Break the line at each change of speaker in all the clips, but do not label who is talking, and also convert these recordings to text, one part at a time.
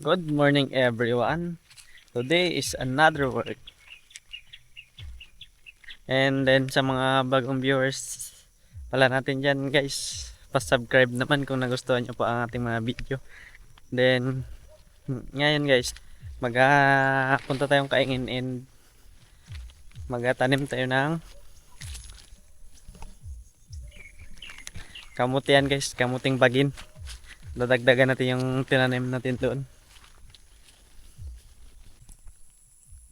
Good morning everyone. Today is another work. And then sa mga bagong viewers pala natin dyan guys, pa-subscribe naman kung nagustuhan nyo po ang ating mga video. Then ngayon guys, punta tayong kaingin and magtanim tayo ng kamutian guys, kamuting bagin. Dadagdagan natin yung tinanim natin doon.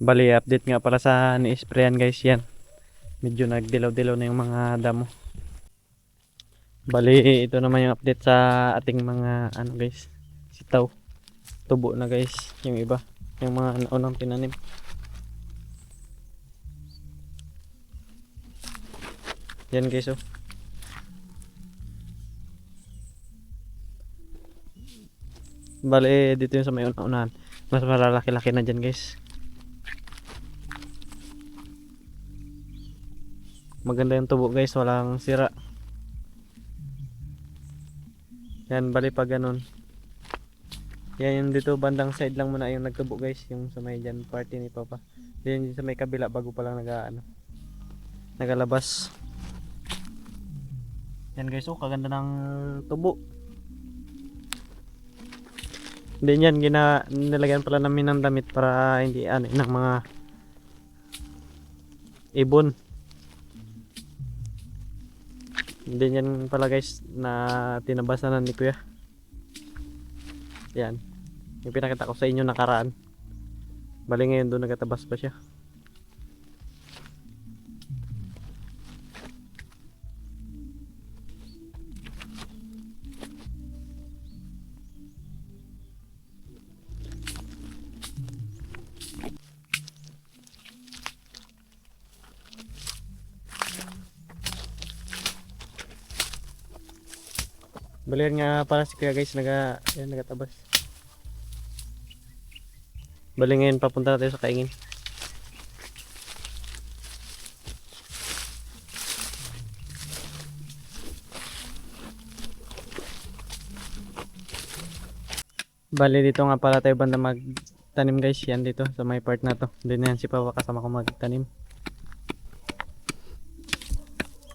Bali, update nga para sa ni-sprayan guys yan. Medyo nagdilaw-dilaw na yung mga damo. Bali, ito naman yung update sa ating mga ano guys, sitaw. Tubo na guys, yung iba, yung mga naunang tinanim. Yan guys oh. Bali, dito yung sa may unahan. Mas malalaki-laki na dyan guys. Maganda yung tubo guys, walang sira. Yan, bali pa ganun. Yan yung dito bandang side lang muna yung nagtubo guys, yung sa may dyan party ni Papa. Yan yung sa may kabila bago pa lang nagalabas. Yan guys oh, kaganda ng tubo. Hindi yan, nilagyan pala namin ng damit para hindi ng mga ibon. Hindi yan pala guys na tinabasan ni Kuya. Yan, yung pinakita ko sa inyo nakaraan. Bali ngayon doon nagatabas pa siya. Bali nga pala si Kuya guys, nagatabas. Bali ngayon papunta natin sa kaingin. Bali dito nga pala tayo banda magtanim guys, yan dito sa may part na to. Hindi na yan si Papa kasama ko magtanim.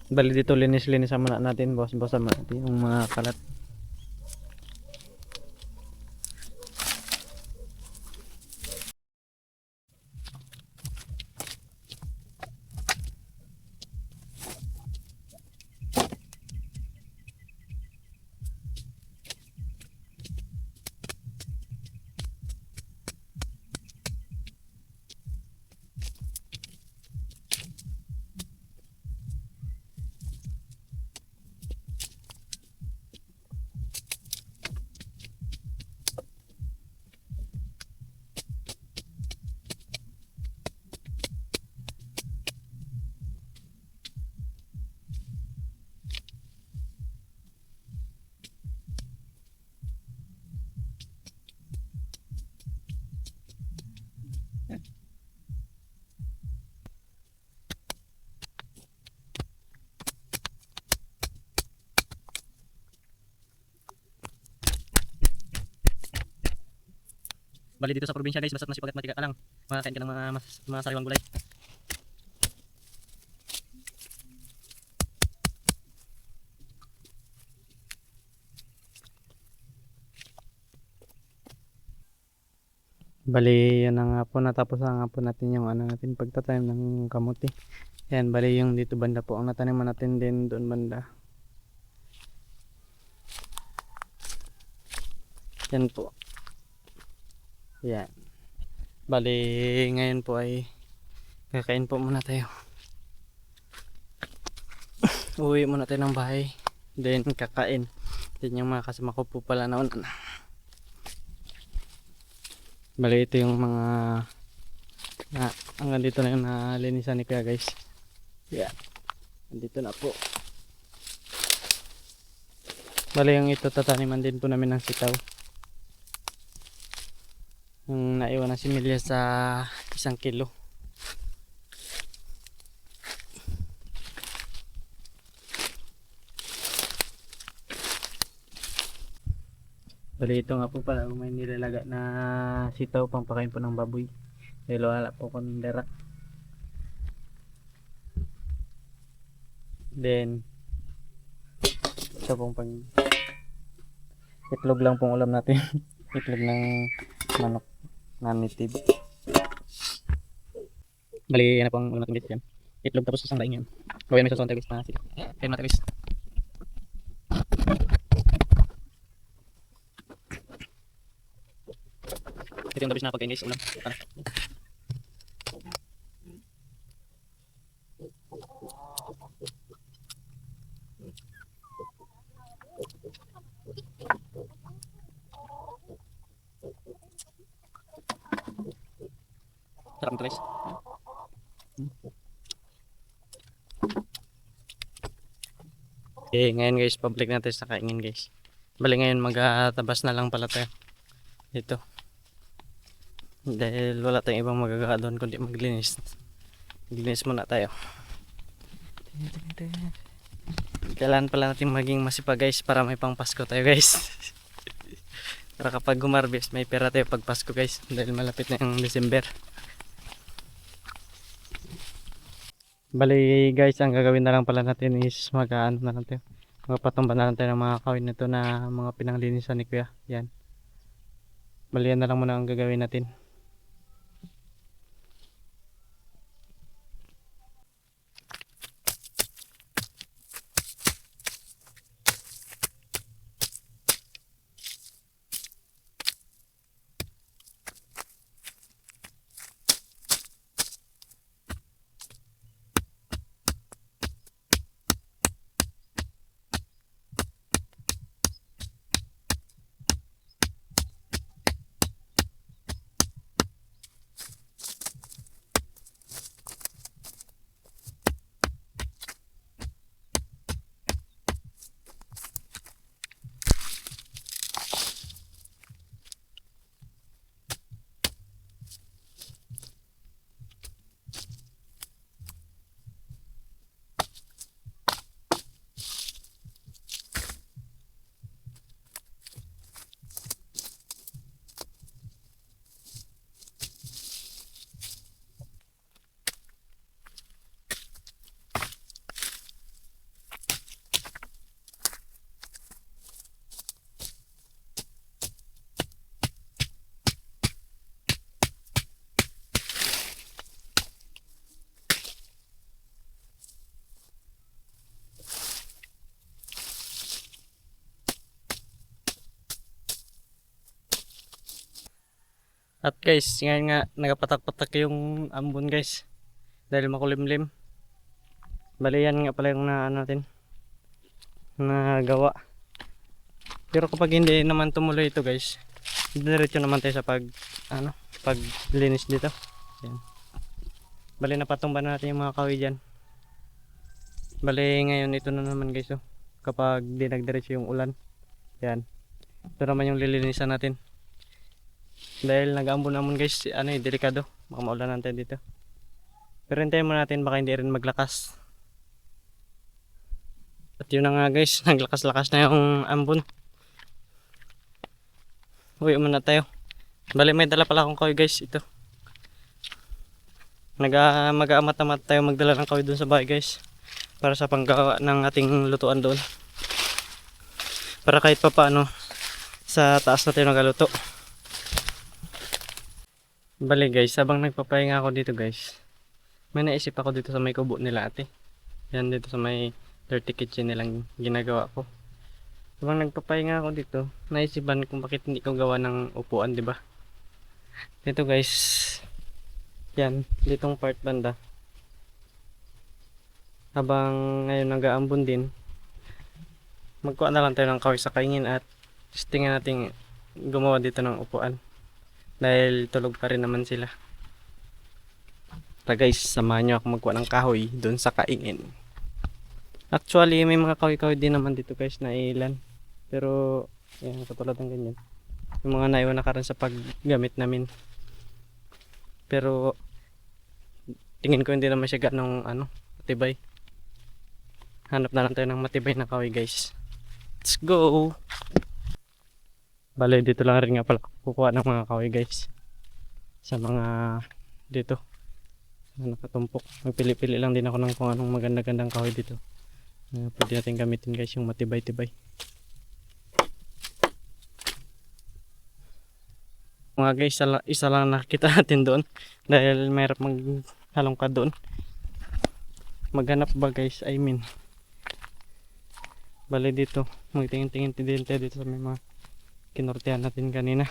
Bali dito linis-linisan muna natin, boss-bossan muna natin yung mga kalat. Bali dito sa probinsya guys, basta't masipag at matika ka lang, makakain ka ng mga sariwang gulay. Bali yan na nga po, natapos na nga po natin yung natin pagtatanim ng kamuti. Yan, bali yung dito banda po ang nataniman natin, din doon banda. Yan po. Yan. Bali ngayon po ay kakain po muna tayo. Uwi muna tayo ng bahay, then kakain. Then yung mga kasama ko po pala nauna na. Bali ito yung mga hanggang dito na yung nalinisan ni Kuya guys. Yan. Andito na po. Bali yung ito tataniman din po namin ng sitaw. Yung naiwan na similya sa 1 kilo. Bali ito nga po pala may nilalaga na sitaw pampakain po ng baboy. Dahil wala po kung dera. Then ito pong pag itlog lang pong ulam natin. Itlog ng manok na native. Bali yan na pong ulam natin guys yan. Itlog tapos isang laing yan. Gawin mo sa sonte guys na sila. Kaya natin guys. Ito yung gabis na pagkain guys, ulam. Ano? Sarap nito guys. Okay, ngayon guys, public natin sa kaingin guys. Bali ngayon magtabas na lang pala tayo dito. Dahil wala tayong ibang magagawa doon kundi maglinis. Maglinis muna tayo. Kailangan pala natin maging masipag guys para may pang Pasko tayo guys. Para kapag gumarbis may pera tayo pag Pasko guys. Dahil malapit na yung December. Bali guys, ang gagawin na lang pala natin is mag-ano na lang tayo. Magpatumba na lang tayo ng mga kawin nito na mga pinanglinisan ni Kuya. Yan. Bali yan na lang muna ang gagawin natin. At guys, ngayon nga nagapatak-patak yung ambon guys. Dahil makulimlim. Bali yan nga pala yung na ano natin nagawa. Pero kapag hindi naman tumuloy ito guys, diretso naman tayo sa paglinis dito. Yan. Bali napatumba na natin yung mga kahoy dyan. Bali ngayon ito na naman guys oh. Kapag di nagdiretso yung ulan. Yan. Ito naman yung lilinisan natin. Dahil nag-aambon naman guys, delikado. Baka maulan natin dito. Pero hintayin muna natin baka hindi rin maglakas. At yun na nga guys, naglakas-lakas na yung ambon. Uwi muna tayo. Bali may dala pala akong kahoy guys, ito. Mag-aamat-amat tayo magdala ng kahoy doon sa bahay guys. Para sa panggawa ng ating lutuan doon. Para kahit pa paano, sa taas na tayo nagaluto. Bali guys, habang nagpapahinga ako dito guys, may naisip ako dito sa may kubo nila ate. Yan dito sa may dirty kitchen nilang ginagawa ko. Habang nagpapahinga ako dito, naisipan kung bakit hindi ko gawa ng upuan, di ba? Dito guys, yan, ditong part banda. Habang ngayon nag-aambon din, magkuha na lang tayo ng kahoy sa kaingin at tingnan natin gumawa dito ng upuan. Dahil tulog pa rin naman sila. Tara guys, samahan nyo ako magkuha ng kahoy doon sa kaingin. Actually, may mga kahoy-kahoy din naman dito guys na ilan. Pero, yan, katulad ng ganyan. Yung mga naiwan na karon sa paggamit namin. Pero, tingin ko hindi naman siya ganong matibay. Hanap na lang tayo ng matibay na kahoy guys. Let's go! Bale, dito lang rin nga pala kukuha ng mga kahoy guys. Sa mga dito na nakatumpok. Magpili-pili lang din ako ng kung anong maganda-gandang kahoy dito. Pwede natin gamitin guys yung matibay-tibay. Mga guys, isa lang nakita natin doon. Dahil mayroon maghalongkad doon. Maghanap ba guys? I mean. Bale dito. Magtingin-tingin din tayo dito sa may mga kinortehan natin kanina.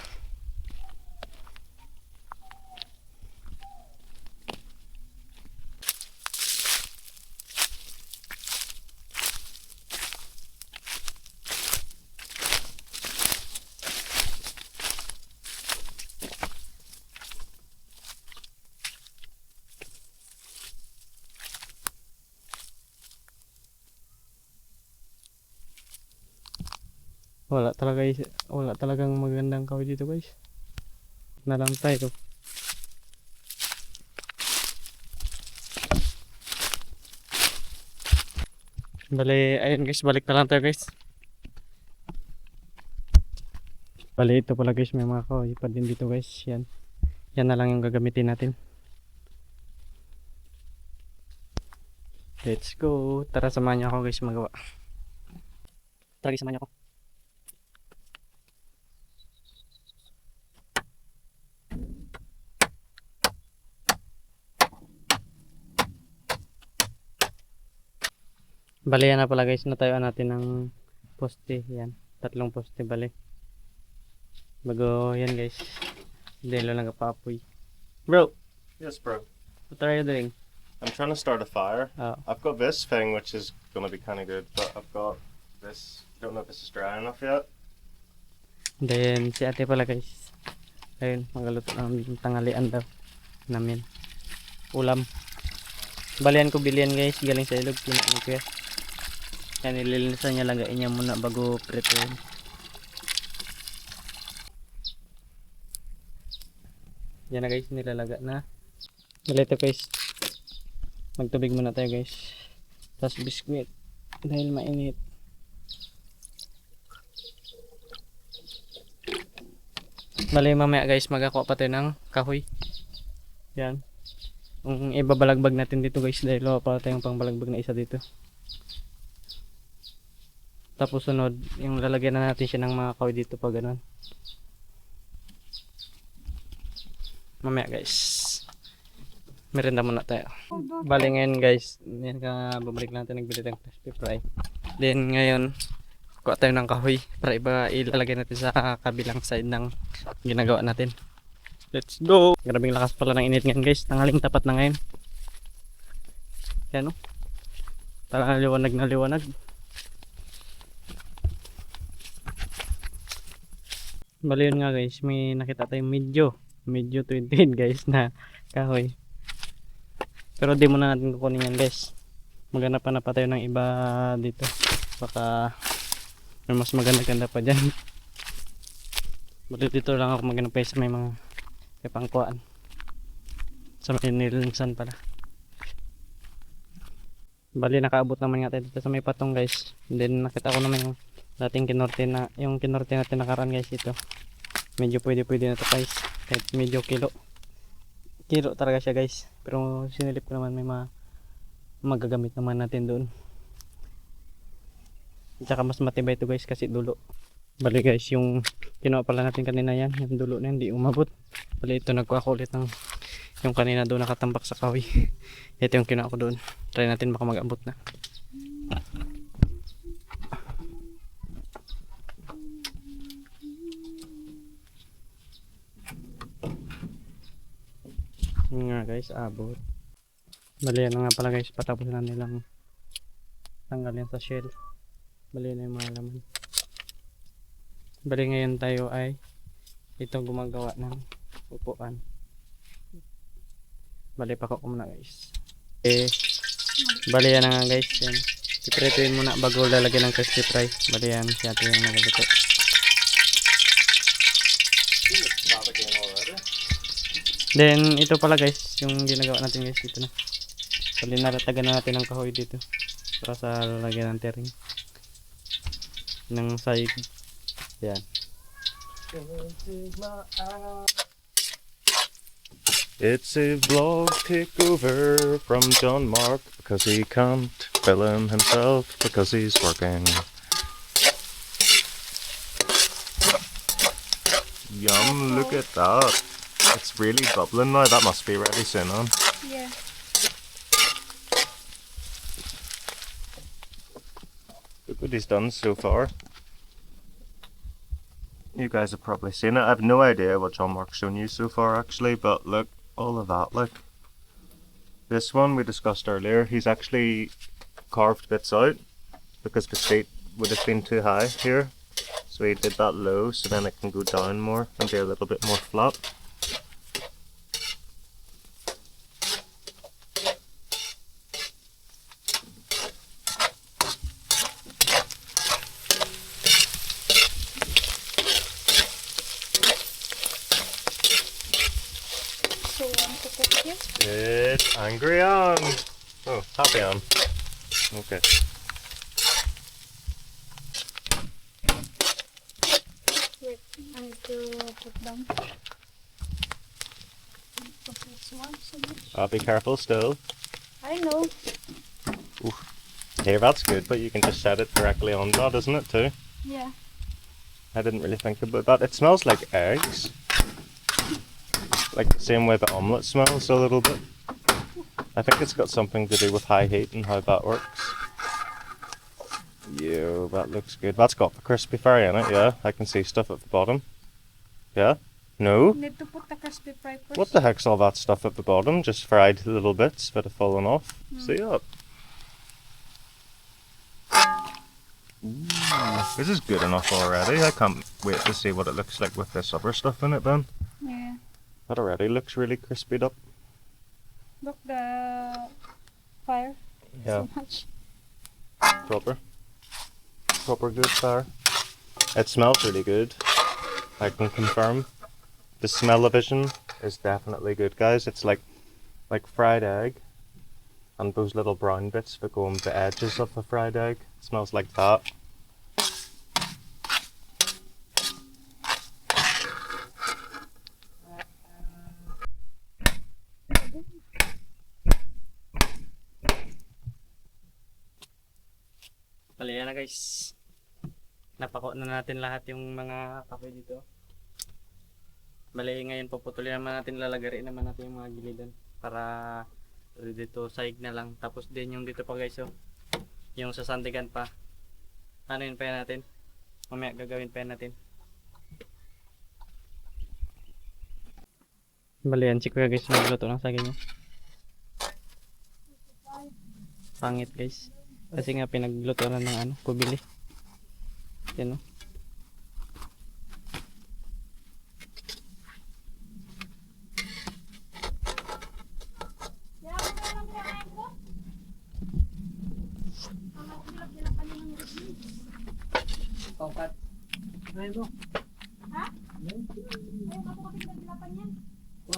Wala talagang magandang kahoy dito guys. Na lang tayo. Bale, ayun guys, balik na lang tayo guys. Bale, ito pala guys, may mga kahoy pa din dito guys. Yan. Yan na lang yung gagamitin natin. Let's go. Tara, samahan niyo ako guys magawa. Tara guys, samahan niyo ako. Bale, yan na pala guys, natayuan natin ng poste. Yan, 3 poste bale. Bago yan guys, hindi lang nagpapapoy. Bro,
Yes, bro.
what are you doing?
I'm trying to start a fire.
Oh.
I've got this thing, which is gonna be kind of good, but I've got this. Don't know if this is dry enough yet.
Then si ate pala guys, ayun, magaluto ng tanghalian daw namin. Ulam. Balian ko bilian guys, galing sa ilog, kinain ko yan. Yan, nililinisan niya, lagain niya muna bago prepare. Yan na guys, nilalaga na. Galito guys, magtubig muna tayo guys. Tapos biskwit, dahil mainit. Bali mamaya guys, magakuha pa tayo ng kahoy. Yan. Kung ibabalagbag natin dito guys, dahil wala pa tayong pangbalagbag na isa dito. Tapos sunod, yung lalagyan na natin siya ng mga kahoy dito pa ganun. Mamaya guys, merenda muna tayo. Bali ngayon guys, yan ka bumalik natin, nagbili tayong crispy fry. Then ngayon, kuha tayo ng kahoy para ilalagay natin sa kabilang side ng ginagawa natin. Let's go! Grabing lakas pala ng init ngayon guys, tanghaling tapat na ngayon. Yan o, parang liwanag na liwanag. Bali yun nga guys, may nakita tayong medyo 20 guys na kahoy. Pero di muna natin kukunin yan guys. Maghanap pa tayo ng iba dito. Baka may mas maganda-ganda pa dyan. Bali dito lang ako maghanap pa sa may mga pangkuan. Sa may nilinisan pala. Bali nakaabot naman nga tayo dito sa may patong guys. And then nakita ko naman yung dating kinorte natin nakaraan guys ito. Medyo pwede na to guys. Kahit medyo kilo talaga siya guys. Pero sinilip ko naman may magagamit naman natin doon. At saka mas matibay ito guys kasi dulo. Bali guys, yung kinuha pala natin kanina yan, yung dulo na hindi umabot. Bali ito nagkuha ko ulit ng yung kanina doon nakatambak sa kahoy. Ito yung kinuha ko doon. Try natin baka mag-abot na. Yun nga guys, abot. Bali yan nga pala guys, patapos na nilang tanggalin sa shell. Bali na yung mga laman. Bali ngayon tayo ay ito gumagawa ng upuan. Bali pa ko muna guys. Bali yan nga guys, yan. Ipretuin muna bago lalagyan ng crispy fry. Bali yan, siya ito yung nagaluto. Then ito pala guys, yung ginagawa natin guys dito na. Bali naratagan na natin ng kahoy dito para sa lalagyan ng tering ng sahig. Yan.
It's a vlog takeover from John Mark because he can't film himself because he's working. Yum, look at that. It's really bubbling now. That must be ready soon on.
Yeah.
Look what he's done so far. You guys have probably seen it. I have no idea what John Mark's shown you so far actually, but look, all of that, look. This one we discussed earlier, he's actually carved bits out because the seat would have been too high here. So he did that low so then it can go down more and be a little bit more flat.
So, to put here?
It's angry on. Oh, happy on. Okay.
Wait, I need to put down. Put this one so much.
Be careful still.
I know.
Here, that's good, but you can just set it directly on that, isn't it too?
Yeah.
I didn't really think about that. It smells like eggs. Like the same way the omelette smells a little bit. I think it's got something to do with high heat and how that works. Yo, that looks good. That's got the crispy fry in it, yeah. I can see stuff at the bottom. Yeah? No?
Need to put the crispy fry first.
What the heck's all that stuff at the bottom? Just fried little bits that have fallen off. See it? Ooh, this is good enough already. I can't wait to see what it looks like with this other stuff in it, Ben.
Yeah.
That already looks really crispied up.
Look the fire.
Yeah,
So much.
proper. Proper good fire. It smells really good. I can confirm. The smell-o-vision is definitely good, guys. It's like fried egg. And those little brown bits that go on the edges of the fried egg. It smells like that.
Bali, yan na guys. Napako na natin lahat yung mga kape dito. Bali, ngayon puputulin naman natin, lalagarin naman natin yung mga gilidan para dito saig na lang. Tapos din yung dito pa guys, oh. Yung sasandigan pa. Ano yun pa yan natin? Mamaya gagawin pa yan natin. Bali, yan si Kuya guys, nagluto ng saging niya. Pangit guys. Kasi nga pinagluto na ng ano, kubili. Yan o.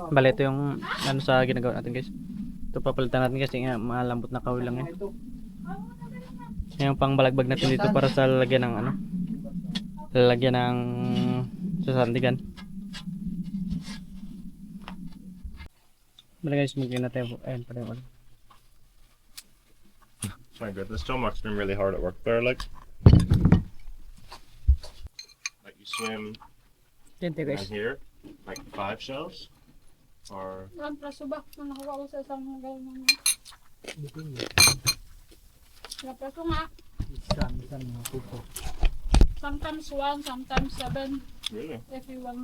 Bali, ito yung ano sa ginagawa natin guys. Ito papalitan natin kasi nga malambot na kahoy lang yan. Yung pang balagbag natin dito para sa lalagyan ng ano, lalagyan ng sasandigan. Bali guys, magiging natin. Ayun pa rin.
My goodness, John Mark's been really hard at work there, like you swim
Dente
in
guys.
here, like 5 shells, or
Ang praso ba? Ang nakuha ko sa isang gawin mo. Ang praso nga. Sometimes 1, sometimes 7.
really?
If you want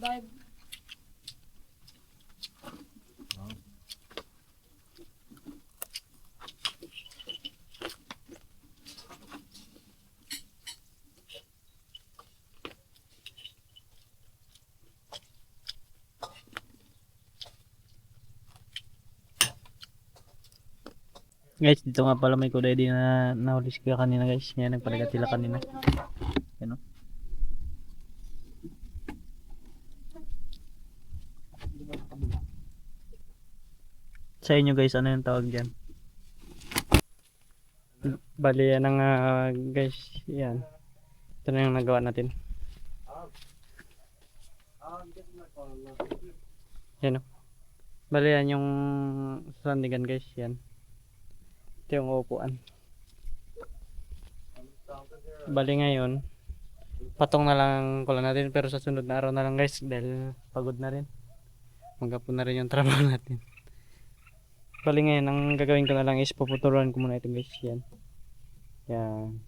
dive.
Guys, dito nga pala may kulay din na nahuli sila kanina guys. Yan, nagpalagat sila kanina. Yan o. Sa inyo guys, ano yung tawag dyan? Bali yan ang guys, yan. Ito na yung nagawa natin. Yan o. Bali yan yung sandigan guys. Yan. Ito yung upuan. Bali ngayon, patong na lang ko lang natin pero sa sunod na araw na lang guys dahil pagod na rin. Maghapon na rin yung trabaho natin. Bali ngayon, ang gagawin ko na lang is puputulan ko muna ito guys. Yan. Yan.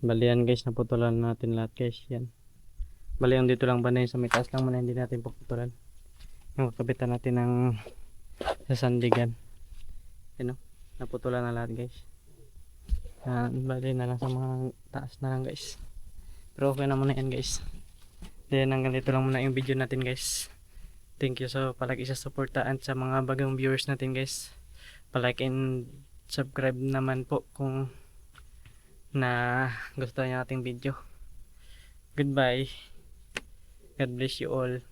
Bali yan guys, naputulan natin lahat guys. Yan. Bali yung dito lang banda yung sa may taas lang muna hindi natin puputulan. Yung kabitan natin ng sasandigan. Yan o. Naputulan na lahat guys. Yan. Bali na lang sa mga taas na lang guys. Pero okay na muna yan guys. Then hanggang dito lang muna yung video natin guys. Thank you sa palagi sa suportaan sa mga bagong viewers natin guys. Palike and subscribe naman po kung na gusto niyo ating video. Goodbye. God bless you all.